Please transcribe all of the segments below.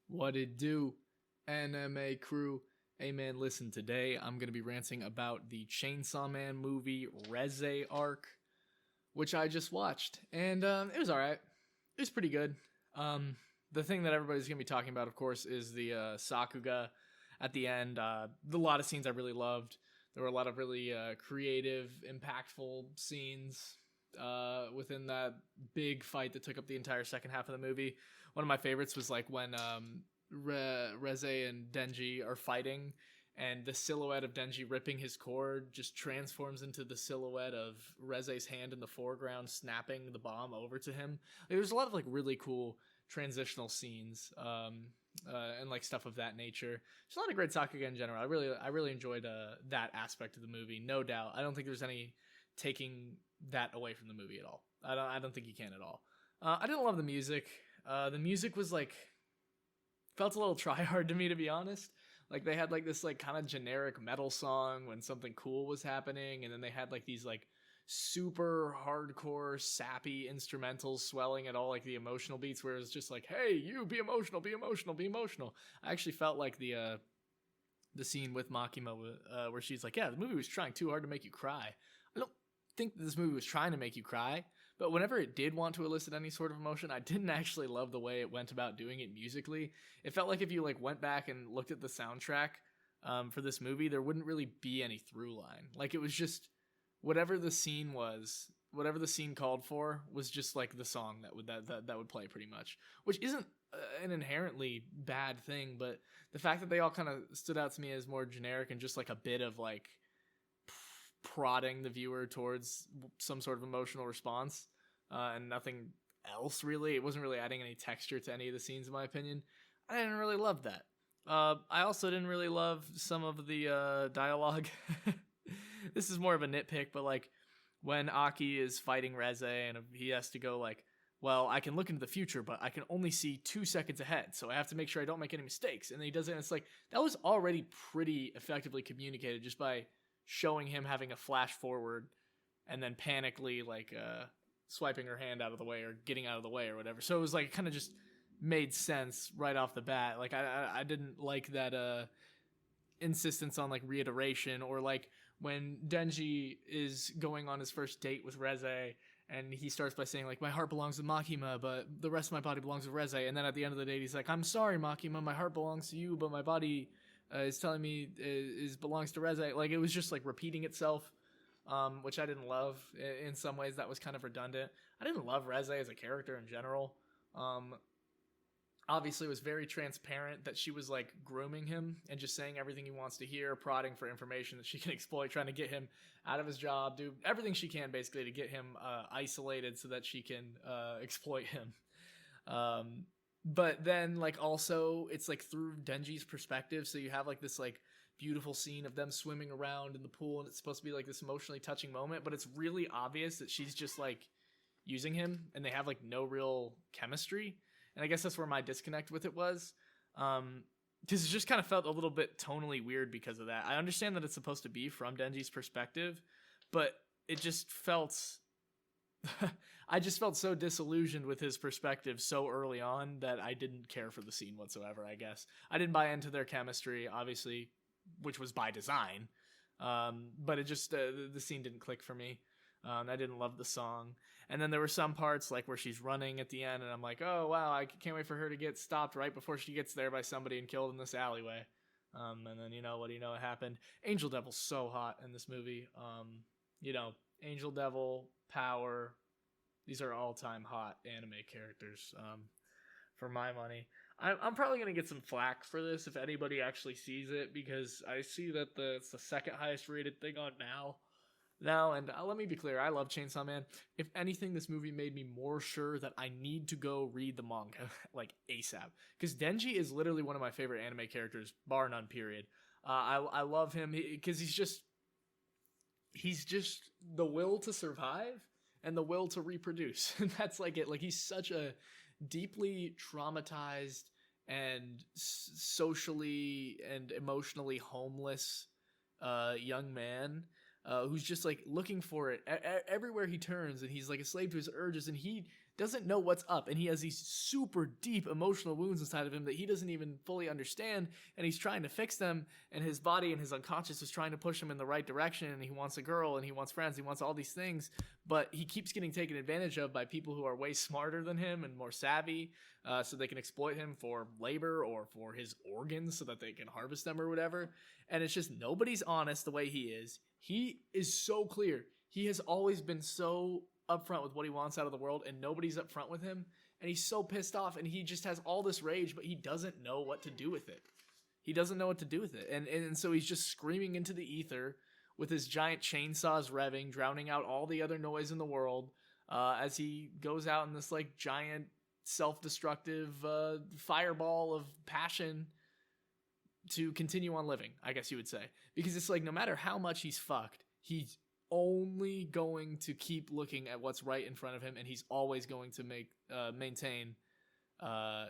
What it do, NMA crew? Hey man, listen, today I'm going to be ranting about the Chainsaw Man movie Reze arc, which I just watched. And it was alright. It was pretty good. The thing that everybody's going to be talking about, of course, is the Sakuga at the end. A lot of scenes I really loved. There were a lot of really creative, impactful scenes within that big fight that took up the entire second half of the movie. One of my favorites was like when Reze and Denji are fighting, and the silhouette of Denji ripping his cord just transforms into the silhouette of Reze's hand in the foreground, snapping the bomb over to him. There's a lot of like really cool transitional scenes and like stuff of that nature. There's a lot of great Sakuga in general. I really enjoyed that aspect of the movie, no doubt. I don't think there's any taking that away from the movie at all. I don't think you can at all. I didn't love the music. The music was like felt a little try hard to me, to be honest. Like they had like this like kind of generic metal song when something cool was happening, and then they had like these like super hardcore sappy instrumentals swelling at all like the emotional beats where it was just like, hey, you be emotional, be emotional, be emotional. I actually felt like the scene with Makima where she's like, yeah, the movie was trying too hard to make you cry. I don't think that this movie was trying to make you cry, but whenever it did want to elicit any sort of emotion, I didn't actually love the way it went about doing it musically. It felt like if you like went back and looked at the soundtrack for this movie, there wouldn't really be any through line. Like it was just whatever the scene was, whatever the scene called for was just like the song that would play pretty much, which isn't an inherently bad thing, but the fact that they all kind of stood out to me as more generic and just like a bit of like prodding the viewer towards some sort of emotional response and nothing else really. It wasn't really adding any texture to any of the scenes in my opinion. I didn't really love that. I also didn't really love some of the dialogue. This is more of a nitpick, but like when Aki is fighting Reze and he has to go like, well, I can look into the future, but I can only see 2 seconds ahead, so I have to make sure I don't make any mistakes. And then he does it, and it's like, that was already pretty effectively communicated just by showing him having a flash forward and then panically like swiping her hand out of the way or getting out of the way or whatever. So it was like kind of just made sense right off the bat. Like I didn't like that insistence on like reiteration, or like when Denji is going on his first date with Reze and he starts by saying like, my heart belongs to Makima, but the rest of my body belongs to Reze. And then at the end of the date, he's like, I'm sorry, Makima, my heart belongs to you, but my body is telling me belongs to Reze. Like it was just like repeating itself, which I didn't love. In some ways, that was kind of redundant. I didn't love Reze as a character in general. Obviously, it was very transparent that she was like grooming him and just saying everything he wants to hear, prodding for information that she can exploit, trying to get him out of his job, do everything she can basically to get him isolated so that she can exploit him. But then like also it's like through Denji's perspective, so you have like this like beautiful scene of them swimming around in the pool, and it's supposed to be like this emotionally touching moment, but it's really obvious that she's just like using him and they have like no real chemistry. And I guess that's where my disconnect with it was, because it just kind of felt a little bit tonally weird because of that. I understand that it's supposed to be from Denji's perspective, but it just felt I just felt so disillusioned with his perspective so early on that I didn't care for the scene whatsoever, I guess. I didn't buy into their chemistry, obviously, which was by design. But it just, the scene didn't click for me. I didn't love the song. And then there were some parts like where she's running at the end and I'm like, oh wow, I can't wait for her to get stopped right before she gets there by somebody and killed in this alleyway. And then, what it happened? Angel Devil's so hot in this movie. Angel Devil, Power, these are all-time hot anime characters, for my money. I'm probably going to get some flack for this if anybody actually sees it, because I see that it's the second highest rated thing on now, and let me be clear, I love Chainsaw Man. If anything, this movie made me more sure that I need to go read the manga, like ASAP. Because Denji is literally one of my favorite anime characters, bar none, period. I love him, because he's just the will to survive and the will to reproduce. And that's like it. Like he's such a deeply traumatized and socially and emotionally homeless young man who's just like looking for it everywhere he turns, and he's like a slave to his urges, and doesn't know what's up, and he has these super deep emotional wounds inside of him that he doesn't even fully understand, and he's trying to fix them, and his body and his unconscious is trying to push him in the right direction, and he wants a girl, and he wants friends, he wants all these things, but he keeps getting taken advantage of by people who are way smarter than him and more savvy, so they can exploit him for labor or for his organs so that they can harvest them or whatever. And it's just, nobody's honest the way he is. He is so clear. He has always been so upfront with what he wants out of the world, and nobody's upfront with him, and he's so pissed off, and he just has all this rage, but he doesn't know what to do with it. He doesn't know what to do with it, and so he's just screaming into the ether with his giant chainsaws revving, drowning out all the other noise in the world, as he goes out in this like giant self-destructive fireball of passion to continue on living, I guess you would say. Because it's like, no matter how much he's fucked, he's only going to keep looking at what's right in front of him, and he's always going to maintain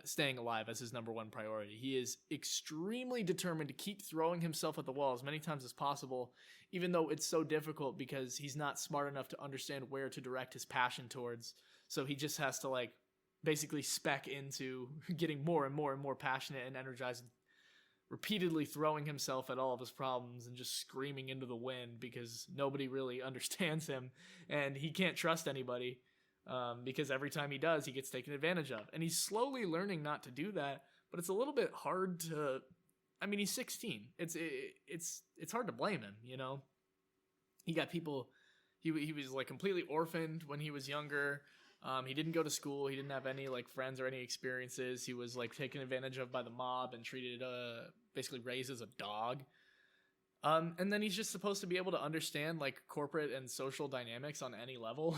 staying alive as his number one priority. He is extremely determined to keep throwing himself at the wall as many times as possible, even though it's so difficult because he's not smart enough to understand where to direct his passion towards. So he just has to like basically spec into getting more and more and more passionate and energized, repeatedly throwing himself at all of his problems and just screaming into the wind because nobody really understands him, and he can't trust anybody because every time he does, he gets taken advantage of. And he's slowly learning not to do that, but it's a little bit hard to... I mean, he's 16. It's hard to blame him, you know? He got people... He was like completely orphaned when he was younger. He didn't go to school. He didn't have any like friends or any experiences. He was like taken advantage of by the mob and treated, basically raised as a dog. And then he's just supposed to be able to understand like corporate and social dynamics on any level,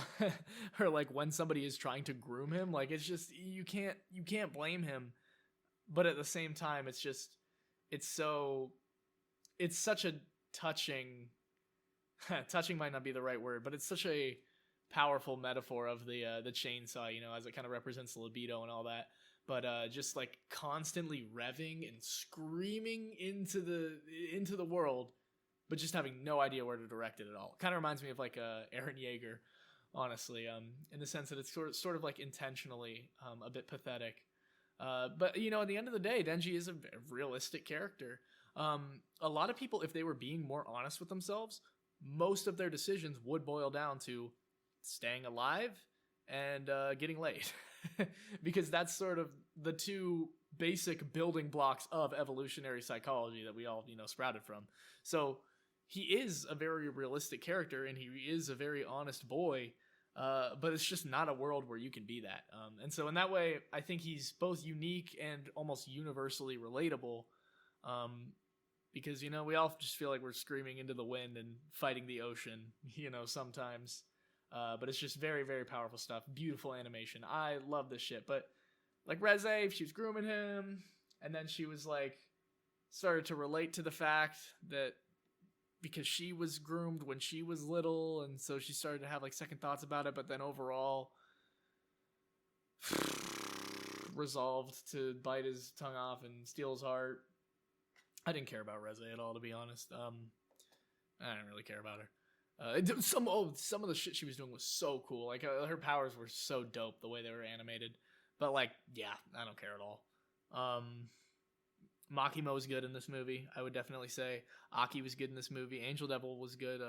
or like when somebody is trying to groom him. Like, it's just, you can't blame him. But at the same time, it's such a touching might not be the right word, but it's such a powerful metaphor of the chainsaw, you know, as it kind of represents the libido and all that. But just like constantly revving and screaming into the world, but just having no idea where to direct it at all. Kind of reminds me of like Eren Yeager, honestly, in the sense that it's sort of like intentionally a bit pathetic. But you know, at the end of the day, Denji is a realistic character. A lot of people, if they were being more honest with themselves, most of their decisions would boil down to staying alive and getting laid. Because that's sort of the two basic building blocks of evolutionary psychology that we all, you know, sprouted from. So he is a very realistic character, and he is a very honest boy, but it's just not a world where you can be that. And so in that way, I think he's both unique and almost universally relatable, because, you know, we all just feel like we're screaming into the wind and fighting the ocean, you know, sometimes. But it's just very, very powerful stuff. Beautiful animation. I love this shit. But like Reze, she was grooming him, and then she was like, started to relate to the fact that because she was groomed when she was little, and so she started to have like second thoughts about it, but then overall resolved to bite his tongue off and steal his heart. I didn't care about Reze at all, to be honest. I didn't really care about her. Some of the shit she was doing was so cool. Like, her powers were so dope the way they were animated. But like, yeah, I don't care at all. Makimo's good in this movie, I would definitely say. Aki was good in this movie. Angel Devil was good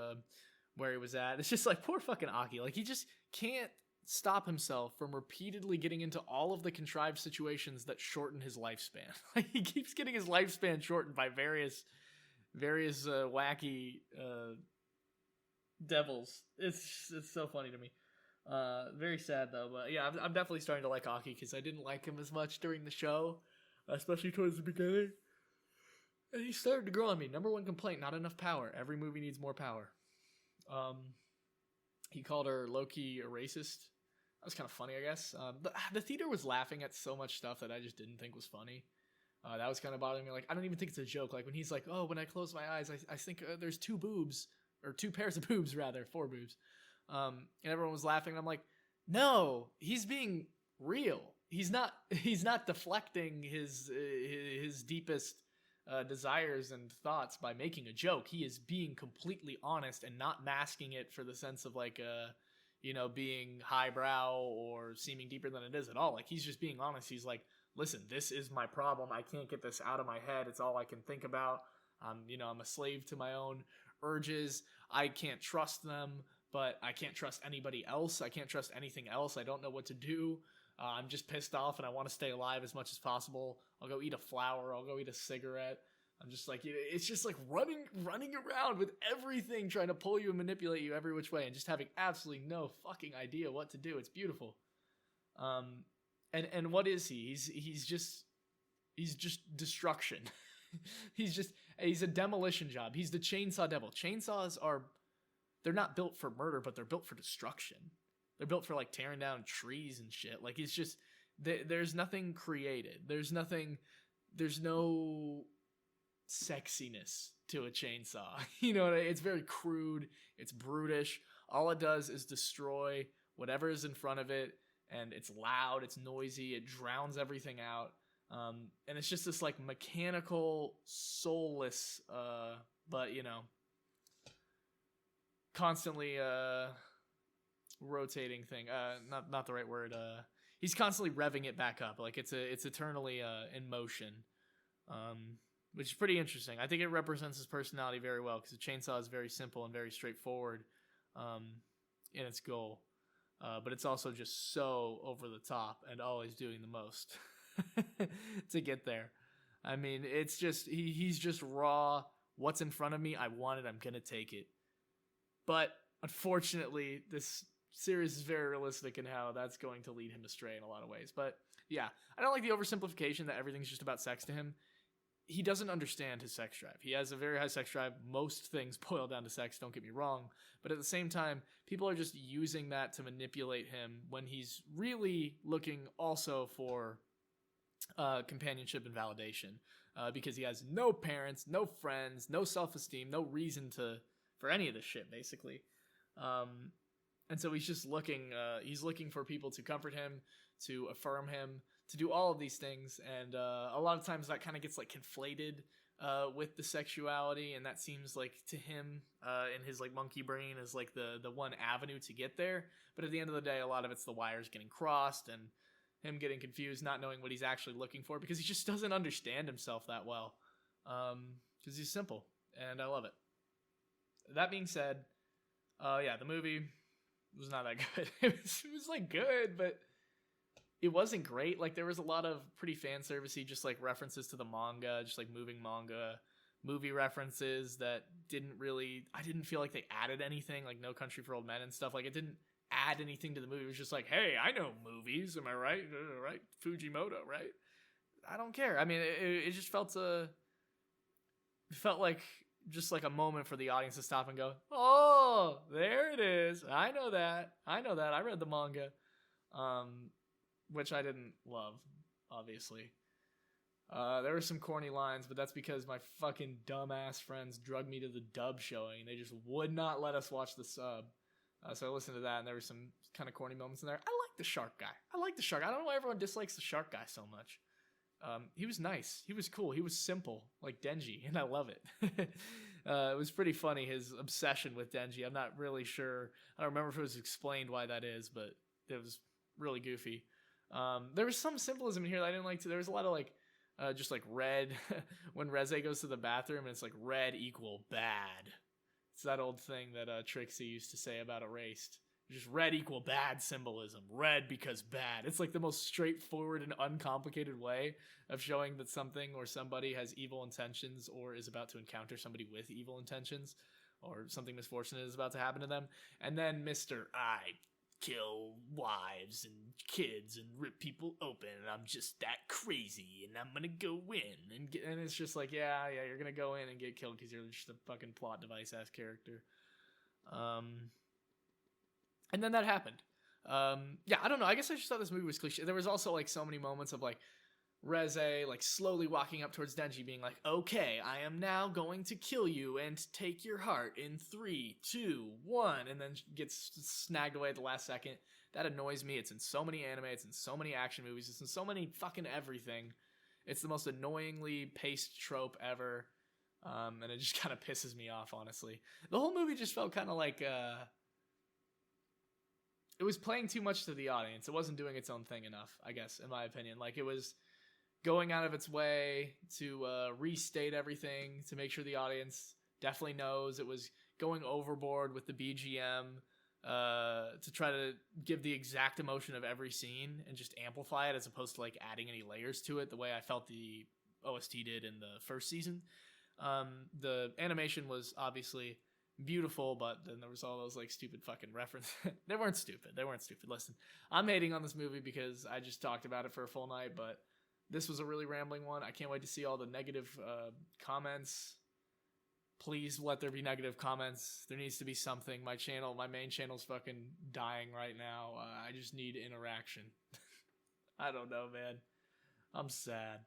where he was at. It's just like, poor fucking Aki. Like, he just can't stop himself from repeatedly getting into all of the contrived situations that shorten his lifespan. Like, he keeps getting his lifespan shortened by various wacky devils. It's so funny to me. Very sad though, but yeah, I'm definitely starting to like Aki because I didn't like him as much during the show, especially towards the beginning. And he started to grow on me. Number one complaint: not enough power. Every movie needs more power. He called her low-key a racist. That was kind of funny, I guess. The theater was laughing at so much stuff that I just didn't think was funny. That was kind of bothering me. Like, I don't even think it's a joke. Like, when he's like, oh, when I close my eyes, I think there's two boobs. Or two pairs of boobs, rather. 4 boobs. And everyone was laughing. And I'm like, no, he's being real. He's not deflecting his deepest desires and thoughts by making a joke. He is being completely honest and not masking it for the sense of like, being highbrow or seeming deeper than it is at all. Like, he's just being honest. He's like, listen, this is my problem. I can't get this out of my head. It's all I can think about. I'm a slave to my own urges. I can't trust them, but I can't trust anybody else. I can't trust anything else. I don't know what to do. I'm just pissed off and I want to stay alive as much as possible. I'll go eat a flower. I'll go eat a cigarette. I'm just like, it's just like running around with everything, trying to pull you and manipulate you every which way, and just having absolutely no fucking idea what to do. It's beautiful. And what is he? He's just destruction. he's a demolition job. He's the chainsaw devil. Chainsaws they're not built for murder, but they're built for destruction. They're built for like tearing down trees and shit. Like, it's just, there's nothing created. There's no sexiness to a chainsaw. It's very crude. It's brutish. All it does is destroy whatever is in front of it, and it's loud, it's noisy, it drowns everything out. And it's just this like mechanical, soulless, but constantly rotating thing. Not the right word. He's constantly revving it back up. Like, it's eternally in motion. Which is pretty interesting. I think it represents his personality very well, because the chainsaw is very simple and very straightforward in its goal. But it's also just so over the top and always doing the most to get there. I mean, it's just, he's just raw. What's in front of me, I want it, I'm going to take it. But unfortunately, this series is very realistic in how that's going to lead him astray in a lot of ways. But yeah, I don't like the oversimplification that everything's just about sex to him. He doesn't understand his sex drive. He has a very high sex drive. Most things boil down to sex, don't get me wrong. But at the same time, people are just using that to manipulate him when he's really looking also for companionship and validation. Because he has no parents, no friends, no self-esteem, no reason for any of this shit, basically. And so he's just looking for people to comfort him, to affirm him, to do all of these things, and a lot of times that kind of gets like conflated with the sexuality, and that seems like to him in his like monkey brain is like the one avenue to get there. But at the end of the day, a lot of it's the wires getting crossed and him getting confused, not knowing what he's actually looking for, because he just doesn't understand himself that well, because he's simple, and I love it. That being said, yeah, the movie was not that good. It was like good, but it wasn't great. Like, there was a lot of pretty fan servicey, just like references to the manga, just like moving manga, movie references that I didn't feel like they added anything, like No Country for Old Men and stuff. Like, it didn't add anything to the movie. It was just like, hey, I know movies, am I right? Right? Fujimoto, right? I don't care. I mean, it just felt like just like a moment for the audience to stop and go, oh, there it is. I know that. I read the manga. Which I didn't love, obviously. There were some corny lines, but that's because my fucking dumbass friends drugged me to the dub showing. They just would not let us watch the sub. So I listened to that, and there were some kind of corny moments in there. I like the shark guy. I don't know why everyone dislikes the shark guy so much. He was nice. He was cool. He was simple, like Denji, and I love it. It was pretty funny, his obsession with Denji. I'm not really sure. I don't remember if it was explained why that is, but it was really goofy. There was some symbolism in here that I didn't like. There was a lot of like, just like red when Reze goes to the bathroom, and it's like red equal bad. It's that old thing that Trixie used to say about Erased. Just red equal bad symbolism. Red because bad. It's like the most straightforward and uncomplicated way of showing that something or somebody has evil intentions or is about to encounter somebody with evil intentions, or something misfortunate is about to happen to them. And then Mr. I kill wives and kids and rip people open, and I'm just that crazy, and I'm gonna go in and it's just like, yeah, you're gonna go in and get killed because you're just a fucking plot device ass character. And then that happened. Yeah, I don't know. I guess I just thought this movie was cliche. There was also like so many moments of like Reze like slowly walking up towards Denji, being like, okay, I am now going to kill you and take your heart in 3, 2, 1, and then gets snagged away at the last second. That annoys me. It's in so many anime, it's in so many action movies, it's in so many fucking everything. It's the most annoyingly paced trope ever. And it just kind of pisses me off, honestly. The whole movie just felt kind of like it was playing too much to the audience. It wasn't doing its own thing enough, I guess, in my opinion. Like, it was going out of its way to restate everything, to make sure the audience definitely knows. It was going overboard with the BGM to try to give the exact emotion of every scene and just amplify it, as opposed to like adding any layers to it the way I felt the OST did in the first season. The animation was obviously beautiful, but then there was all those like stupid fucking references. They weren't stupid. Listen, I'm hating on this movie because I just talked about it for a full night, but this was a really rambling one. I can't wait to see all the negative comments. Please let there be negative comments. There needs to be something. My main channel's fucking dying right now. I just need interaction. I don't know, man. I'm sad.